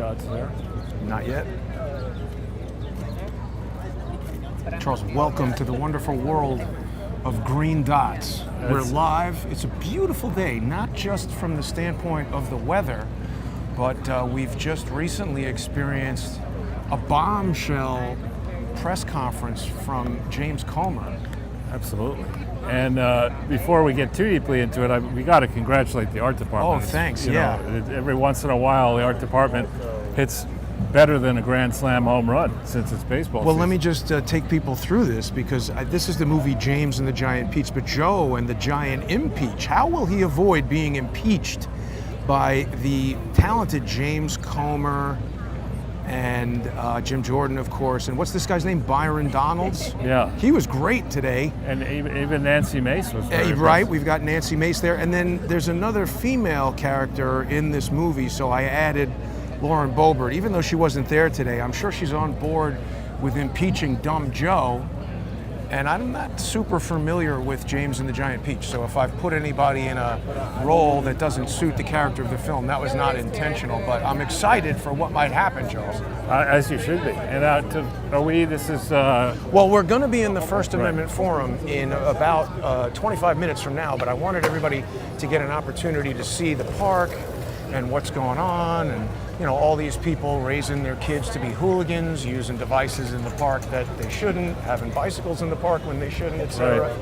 dots there. Not yet. Charles, welcome to the wonderful world of green dots. We're live. It's a beautiful day, not just from the standpoint of the weather, but we've just recently experienced a bombshell press conference from James Comer. Absolutely. And before we get too deeply into it, we got to congratulate the art department. Oh, thanks. You know, every once in a while, the art department hits better than a grand slam home run since it's baseball Well, season. let me just take people through this, because this is the movie James and the Giant Peach, but Joe and the Giant Impeach. How will he avoid being impeached by the talented James Comer and Jim Jordan, of course, and what's this guy's name? Byron Donalds? Yeah. He was great today. And even Nancy Mace was very Right, impressive. we've got Nancy Mace there, and then there's another female character in this movie, so I added Lauren Boebert. Even though she wasn't there today, I'm sure she's on board with impeaching Dumb Joe. And I'm not super familiar with James and the Giant Peach, so if I've put anybody in a role that doesn't suit the character of the film, that was not intentional, but I'm excited for what might happen, Charles. As you should be. And this is... Well, we're going to be in the First Amendment Forum in about 25 minutes from now, but I wanted everybody to get an opportunity to see the park and what's going on, and you know, all these people raising their kids to be hooligans, using devices in the park that they shouldn't, having bicycles in the park when they shouldn't, etc.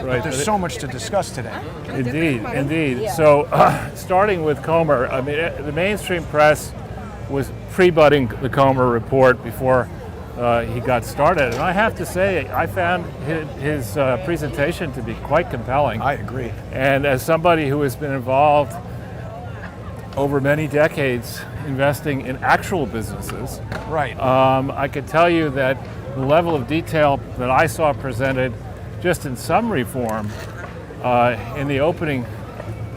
Right. There's so much to discuss today. Indeed. So, starting with Comer, I mean, the mainstream press was pre-butting the Comer report before he got started, and I have to say, I found his presentation to be quite compelling. I agree. And as somebody who has been involved over many decades investing in actual businesses, right? I could tell you that the level of detail that I saw presented just in summary form in the opening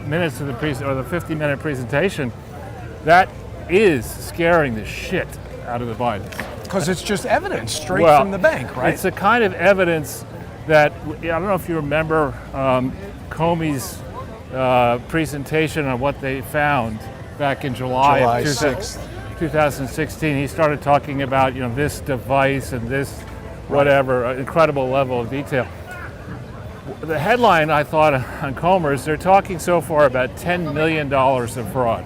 minutes of the 50-minute presentation, that is scaring the shit out of the Bidens. Because it's just evidence straight from the bank, right? It's a kind of evidence that, I don't know if you remember Comey's presentation on what they found back in July of 2016. He started talking about, you know, this device and this whatever, incredible level of detail. The headline I thought on Comer is they're talking so far about $10 million of fraud.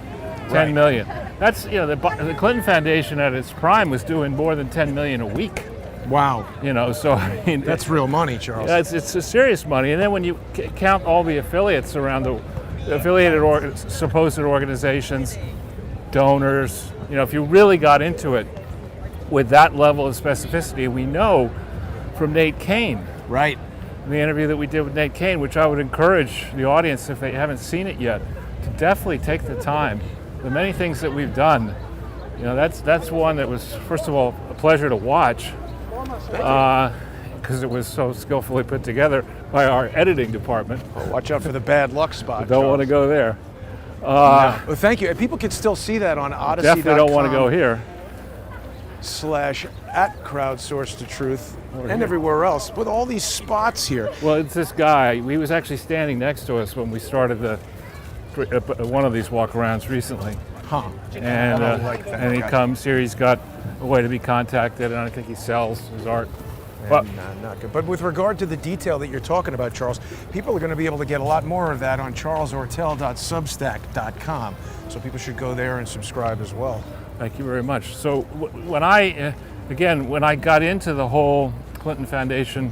$10 million. That's, you know, the Clinton Foundation at its prime was doing more than $10 million a week. Wow. You know, so I mean, that's real money, Charles. It's a serious money. And then when you count all the affiliates around the affiliated supposed organizations, donors, you know, if you really got into it with that level of specificity, we know from Nate Kane, right? The interview that we did with Nate Kane, which I would encourage the audience, if they haven't seen it yet, to definitely take the time. The many things that we've done, you know, that's one that was, first of all, a pleasure to watch, because it was so skillfully put together by our editing department. Oh, watch out for the bad luck spot. Don't want to go there. No. Well, thank you. People can still see that on Odyssey.com. Definitely don't want to go here. /@Crowdsource the Truth and everywhere else with all these spots here. Well, it's this guy. He was actually standing next to us when we started one of these walk-arounds recently. Huh. And, and he comes here. He's got a way to be contacted, and I think he sells his art. But not good. But with regard to the detail that you're talking about, Charles, people are going to be able to get a lot more of that on charlesortel.substack.com. So people should go there and subscribe as well. Thank you very much. So when I got into the whole Clinton Foundation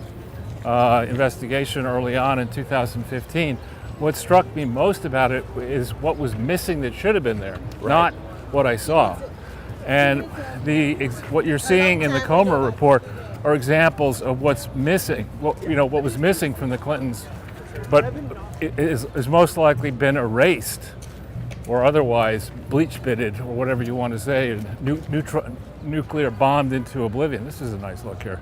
investigation early on in 2015, what struck me most about it is what was missing that should have been there, not what I saw. And what you're seeing in the Comer report are examples of what's missing. What was missing from the Clintons, but it is most likely been erased or otherwise bleach bitted, or whatever you want to say, and nuclear bombed into oblivion. This is a nice look here.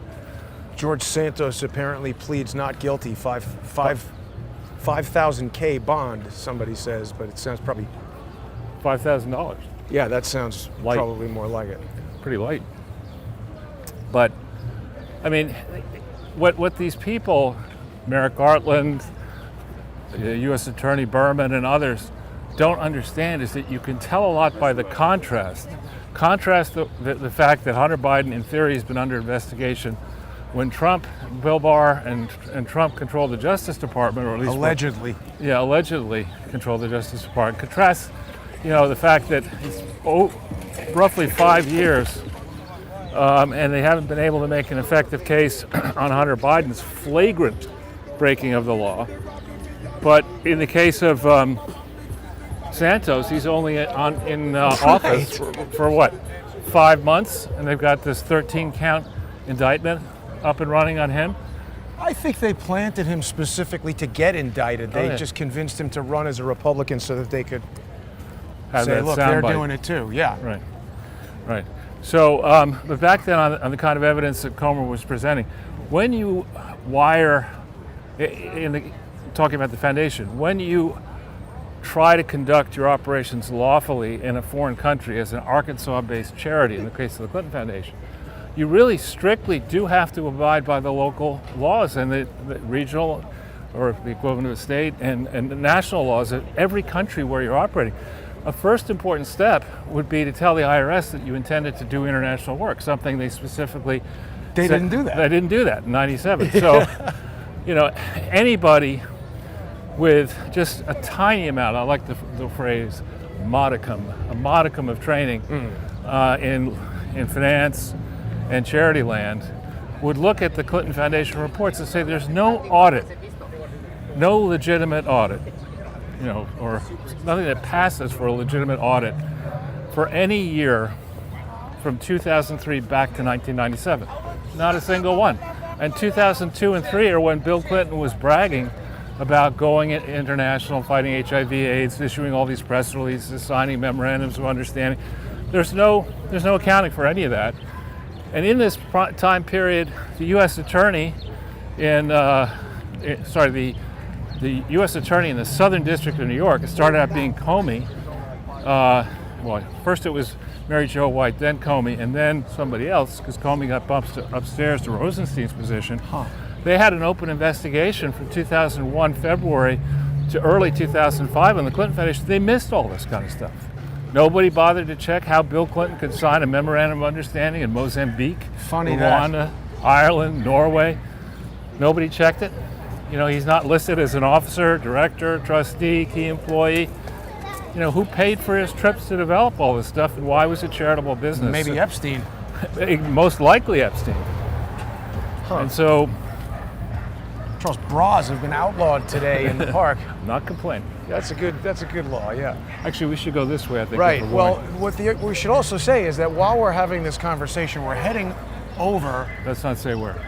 George Santos apparently pleads not guilty. 5,000K bond, somebody says, but it sounds probably $5,000. Yeah, that sounds light. Probably more like it. Pretty light. But I mean, what these people, Merrick Garland, U.S. Attorney Berman, and others, don't understand is that you can tell a lot by the contrast. Contrast the fact that Hunter Biden, in theory, has been under investigation when Bill Barr and Trump controlled the Justice Department, or at least allegedly controlled the Justice Department. Contrast, the fact that it's roughly 5 years, and they haven't been able to make an effective case on Hunter Biden's flagrant breaking of the law. But in the case of Santos, he's only in office for what, 5 months, and they've got this 13-count indictment up and running on him. I think they planted him specifically to get indicted. They just convinced him to run as a Republican so that they could say, look, they're doing it too. Yeah. Right. So, but back then on the kind of evidence that Comer was presenting, when you wire, talking about the foundation, when you try to conduct your operations lawfully in a foreign country as an Arkansas-based charity, in the case of the Clinton Foundation, you really strictly do have to abide by the local laws and the regional, or the equivalent of a state, and the national laws of every country where you're operating. A first important step would be to tell the IRS that you intended to do international work, something they specifically didn't do that. They didn't do that in '97. So, anybody with just a tiny amount, I like the phrase modicum, a modicum of training in finance and charity land, would look at the Clinton Foundation reports and say there's no audit, no legitimate audit, or nothing that passes for a legitimate audit for any year from 2003 back to 1997. Not a single one. And 2002 and 3 are when Bill Clinton was bragging about going international, fighting HIV/AIDS, issuing all these press releases, signing memorandums of understanding. There's no accounting for any of that. And in this time period, the U.S. Attorney the U.S. Attorney in the Southern District of New York, it started out being Comey. First it was Mary Jo White, then Comey, and then somebody else, because Comey got bumped upstairs to Rosenstein's position. They had an open investigation from 2001 February to early 2005 on the Clinton Foundation. They missed all this kind of stuff. Nobody bothered to check how Bill Clinton could sign a memorandum of understanding in Mozambique, Rwanda, Ireland, Norway. Nobody checked it. He's not listed as an officer, director, trustee, key employee. Who paid for his trips to develop all this stuff, and why was it charitable business? Maybe Epstein. Most likely Epstein. And so Charles, bras have been outlawed today in the park. I'm not complaining. That's a good law, yeah. Actually, we should go this way, I think. Right. Well, what we should also say is that while we're having this conversation, we're heading over. Let's not say where.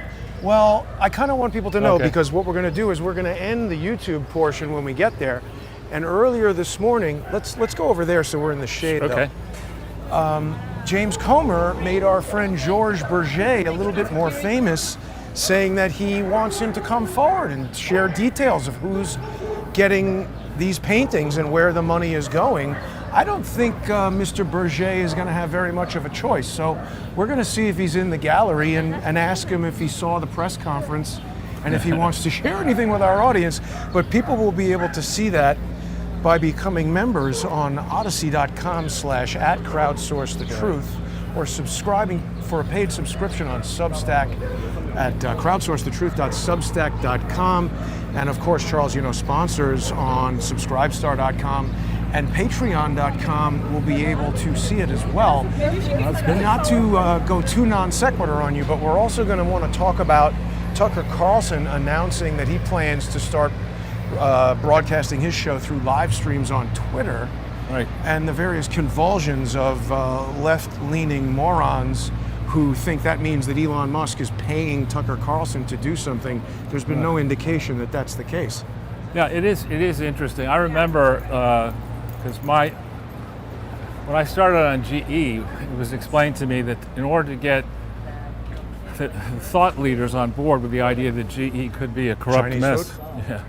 Well, I kind of want people to know, because what we're going to do is we're going to end the YouTube portion when we get there. And earlier this morning, let's go over there so we're in the shade. Okay. James Comer made our friend Georges Berger a little bit more famous, saying that he wants him to come forward and share details of who's getting these paintings and where the money is going. I don't think Mr. Berger is going to have very much of a choice. So we're going to see if he's in the gallery and ask him if he saw the press conference and if he wants to share anything with our audience. But people will be able to see that by becoming members on odyssey.com/@crowdsourcethetruth, or subscribing for a paid subscription on Substack at crowdsourcethetruth.substack.com. And of course, Charles, sponsors on subscribestar.com and patreon.com will be able to see it as well. Not to go too non sequitur on you, but we're also going to want to talk about Tucker Carlson announcing that he plans to start broadcasting his show through live streams on Twitter. Right. And the various convulsions of left-leaning morons who think that means that Elon Musk is paying Tucker Carlson to do something. There's been no indication that that's the case. Yeah, it is interesting. I remember because when I started on GE, it was explained to me that in order to get the thought leaders on board with the idea that GE could be a corrupt Chinese mess. food? Yeah,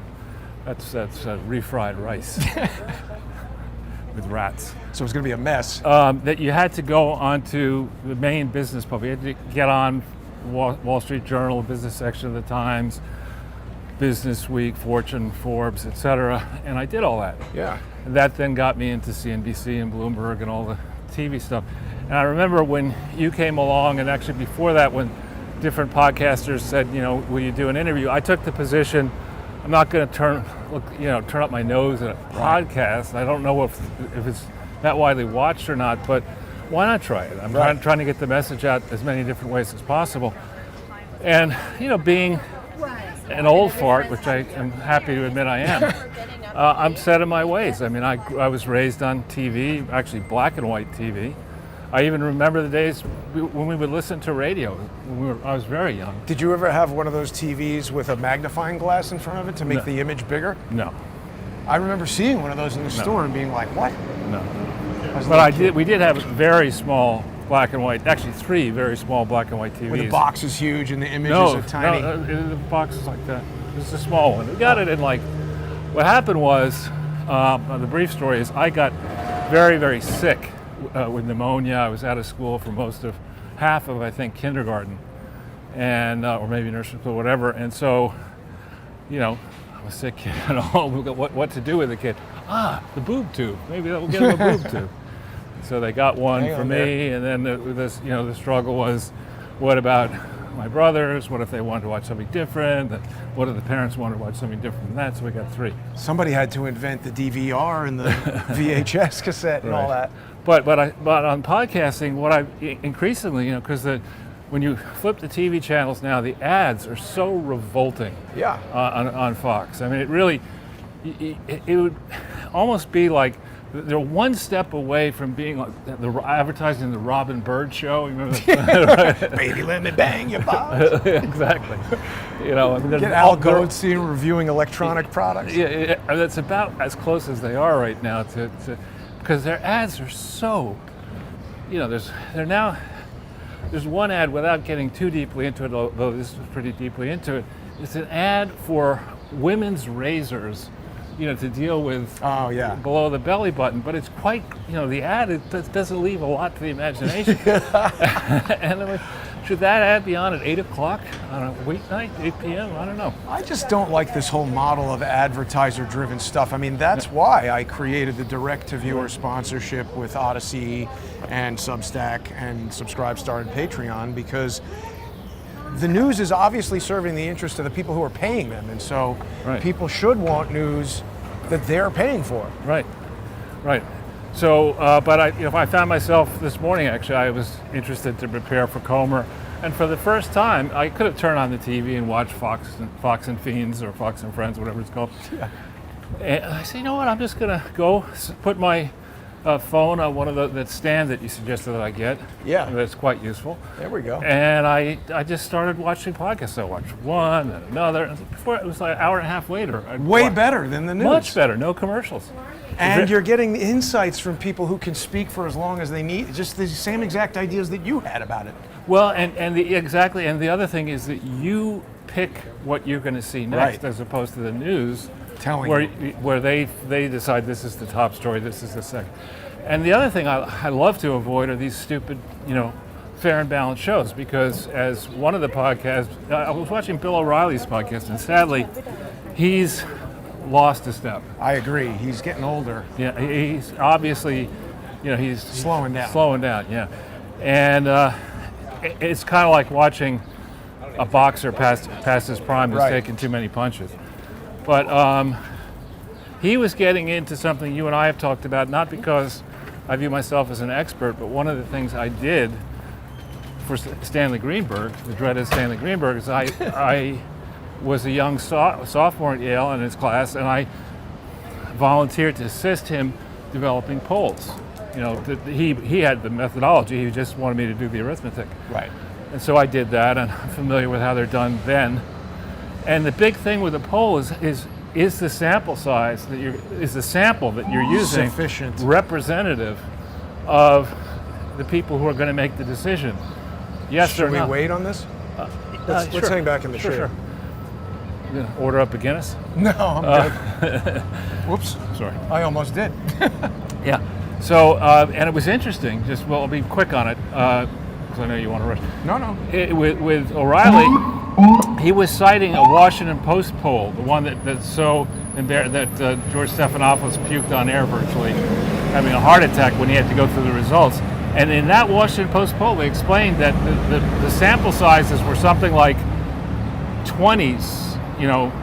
that's refried rice with rats. So it's going to be a mess. That you had to go onto the main business pub. You had to get on Wall Street Journal, business section of the Times, Business Week, Fortune, Forbes, etc. And I did all that. Yeah. And that then got me into CNBC and Bloomberg and all the TV stuff. And I remember when you came along, and actually before that, when different podcasters said, will you do an interview? I took the position, I'm not going to turn up my nose at a podcast. I don't know if it's that widely watched or not, but why not try it? I'm trying to get the message out as many different ways as possible. And, being an old fart, which I am happy to admit I am, I'm set in my ways. I mean, I was raised on TV, actually black and white TV. I even remember the days when we would listen to radio when I was very young. Did you ever have one of those TVs with a magnifying glass in front of it to make the image bigger? No. I remember seeing one of those in the store and being like, what? No. But we did have very small black and white, actually 3 very small black and white TVs. Where the box is huge and the images are tiny. No, the box is like that. It's a small one. We got it in what happened was, the brief story is I got very, very sick with pneumonia. I was out of school for half of, I think, kindergarten, and or maybe nursery school, whatever. And so, I'm a sick kid and all. What to do with the kid? The boob tube. Maybe we'll get him a boob tube. So they got one for me, and then the struggle was, what about my brothers? What if they wanted to watch something different? What if the parents wanted to watch something different than that? So we got 3. Somebody had to invent the DVR and the VHS cassette and all that. But on podcasting, what I increasingly, because when you flip the TV channels now, the ads are so revolting. Yeah. On Fox. I mean, it really, it would almost be like they're one step away from being like the advertising the Robin Bird show. You remember that? Baby, let me bang you, Bob. Exactly. Get Al Goldstein reviewing electronic products. Yeah, that's about as close as they are right now to because their ads are so, there's one ad, without getting too deeply into it, although this is pretty deeply into it. It's an ad for women's razors, to deal with below the belly button, but it's quite, the ad doesn't leave a lot to the imagination. And I'm like, should that ad be on at 8 o'clock on a weeknight, 8 p.m.? I don't know. I just don't like this whole model of advertiser-driven stuff. I mean, that's why I created the direct-to-viewer sponsorship with Odyssey and Substack and Subscribestar and Patreon, because the news is obviously serving the interest of the people who are paying them, and so people should want news that they're paying for. Right. So, but I found myself this morning, actually, I was interested to prepare for Comer, and for the first time, I could have turned on the TV and watched Fox and Fiends or Fox and Friends, whatever it's called. Yeah. And I said, I'm just gonna go put my phone on one of that stand that you suggested that I get. Yeah. That's quite useful. There we go. And I just started watching podcasts. I watched one and another. And before it was like an hour and a half later. Way better than the news. Much better. No commercials. And you're getting the insights from people who can speak for as long as they need. Just the same exact ideas that you had about it. Well, and the other thing is that you pick what you're going to see next, as opposed to the news. Where they decide this is the top story, this is the second. And the other thing I love to avoid are these stupid, fair and balanced shows, because as one of the podcasts, I was watching Bill O'Reilly's podcast, and sadly, he's lost a step. I agree. He's getting older. Yeah, he's obviously, he's slowing down. Yeah. And it's kind of like watching a boxer past his prime who's taken too many punches. But he was getting into something you and I have talked about, not because I view myself as an expert, but one of the things I did for Stanley Greenberg, the dreaded Stanley Greenberg, is I was a young sophomore at Yale in his class, and I volunteered to assist him developing polls. He had the methodology, he just wanted me to do the arithmetic. Right. And so I did that, and I'm familiar with how they're done then. And the big thing with a poll is the sample size is the sample that you're using sufficient, representative of the people who are going to make the decision? Yes or no? Should we wait on this? Let's hang back in the chair. Sure. You gonna order up a Guinness? No, I'm good. Whoops. Sorry. I almost did. Yeah. So, and it was interesting. I'll be quick on it, because I know you want to rush. No. With O'Reilly, he was citing a Washington Post poll, the one that George Stephanopoulos puked on air virtually, having a heart attack when he had to go through the results. And in that Washington Post poll, they explained that the sample sizes were something like 20s,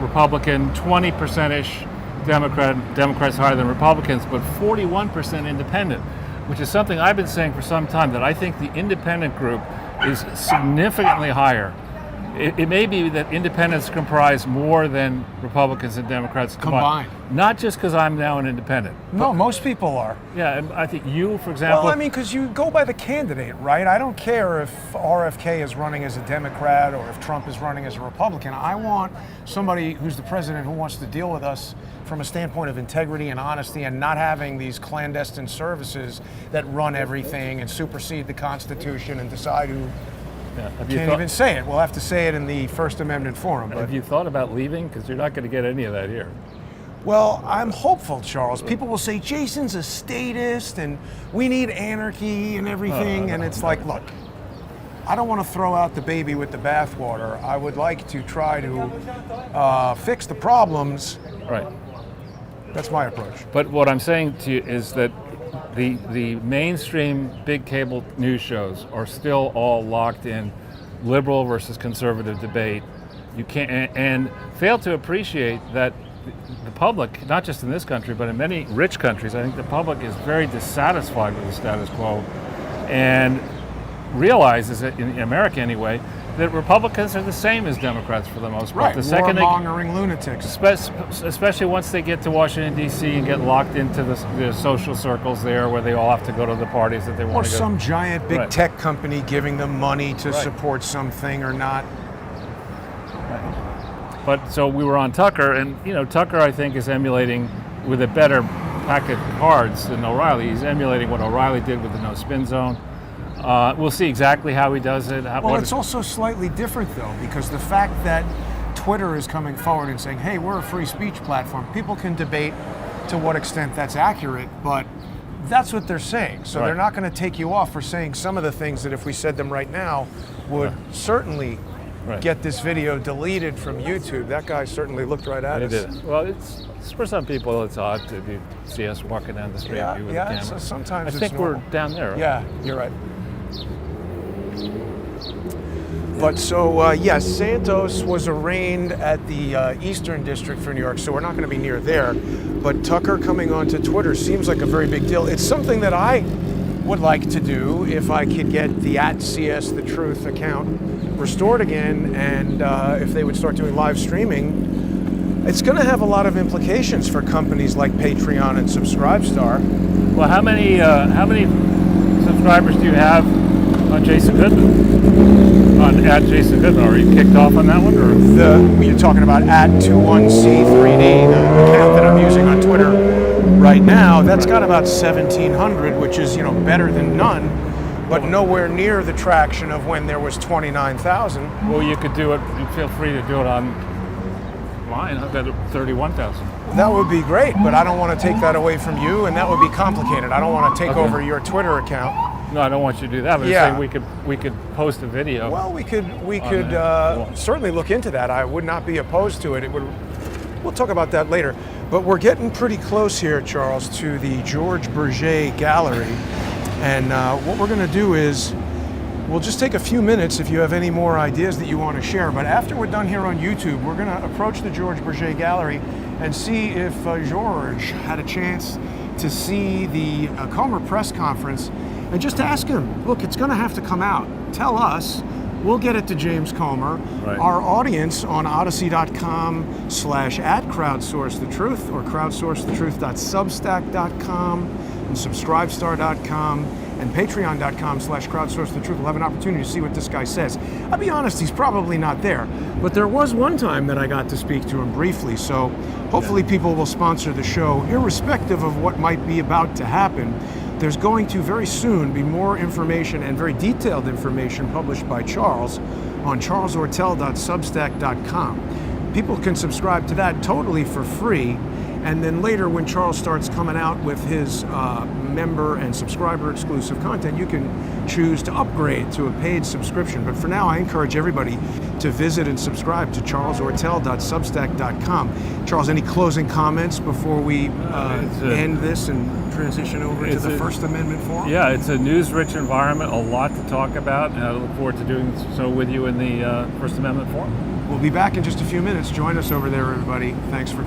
Republican, 20%-ish Democrats higher than Republicans, but 41% independent, which is something I've been saying for some time, that I think the independent group is significantly higher. It may be that independents comprise more than Republicans and Democrats combined. Not just because I'm now an independent. No, most people are. Yeah, and I think you, for example. Well, I mean, because you go by the candidate, right? I don't care if RFK is running as a Democrat or if Trump is running as a Republican. I want somebody who's the president who wants to deal with us from a standpoint of integrity and honesty, and not having these clandestine services that run everything and supersede the Constitution and decide who. Yeah. Can't even say it. We'll have to say it in the First Amendment forum. But have you thought about leaving? Because you're not going to get any of that here. Well, I'm hopeful, Charles. People will say, Jason's a statist and we need anarchy and everything. And it's like, look, I don't want to throw out the baby with the bathwater. I would like to try to fix the problems. Right. That's my approach. But what I'm saying to you is that the mainstream big cable news shows are still all locked in liberal versus conservative debate. You can't and fail to appreciate that the public, not just in this country, but in many rich countries, I think the public is very dissatisfied with the status quo and realizes that, in America anyway, that Republicans are the same as Democrats for the most part. Right, the second warmongering lunatics. Especially once they get to Washington, D.C. and get locked into the social circles there where they all have to go to the parties that they want to go to. Or some giant big tech company giving them money to support something or not. But so we were on Tucker, and Tucker, I think, is emulating with a better pack of cards than O'Reilly. He's emulating what O'Reilly did with the no spin zone. We'll see exactly how he does it. Well, it's also slightly different, though, because the fact that Twitter is coming forward and saying, hey, we're a free speech platform, people can debate to what extent that's accurate, but that's what they're saying. So they're not going to take you off for saying some of the things that if we said them right now would certainly get this video deleted from YouTube. That guy certainly looked right at us. Did. Well, it's for some people it's odd to see us walking down the street with a camera. So sometimes I think we're down there. Right? Yeah, you're right. But so, yes, Santos was arraigned at the Eastern District for New York, so we're not going to be near there. But Tucker coming onto Twitter seems like a very big deal. It's something that I would like to do if I could get the @CSTheTruth account restored again, and if they would start doing live streaming. It's going to have a lot of implications for companies like Patreon and Subscribestar. Well, how many subscribers do you have on Jason Goodman? On @JasonGoodman, are you kicked off on that one, or you're talking about @21C3D, the account that I'm using on Twitter right now? That's got about 1,700, which is better than none, but nowhere near the traction of when there was 29,000. Well, you could do it. Feel free to do it on mine. I've got 31,000. That would be great, but I don't want to take that away from you, and that would be complicated. I don't want to take over your Twitter account. No, I don't want you to do that. But I'm saying we could post a video. Well, we could certainly look into that. I would not be opposed to it. We'll talk about that later. But we're getting pretty close here, Charles, to the George Bourget Gallery, and what we're going to do is we'll just take a few minutes if you have any more ideas that you want to share. But after we're done here on YouTube, we're going to approach the George Bourget Gallery and see if George had a chance to see the Comer press conference, and just ask him, look, it's going to have to come out. Tell us. We'll get it to James Comer. Right. Our audience on odyssey.com/@crowdsourcethetruth or crowdsourcethetruth.substack.com and subscribestar.com and patreon.com/crowdsourcethetruth will have an opportunity to see what this guy says. I'll be honest, he's probably not there, but there was one time that I got to speak to him briefly, so hopefully people will sponsor the show, irrespective of what might be about to happen. There's going to very soon be more information and very detailed information published by Charles on charlesortel.substack.com. People can subscribe to that totally for free, And then later, when Charles starts coming out with his member and subscriber exclusive content, you can choose to upgrade to a paid subscription. But for now, I encourage everybody to visit and subscribe to charlesortel.substack.com. Charles, any closing comments before we end this and transition over to the First Amendment Forum? Yeah, it's a news-rich environment, a lot to talk about, and I look forward to doing so with you in the First Amendment Forum. We'll be back in just a few minutes. Join us over there, everybody. Thanks for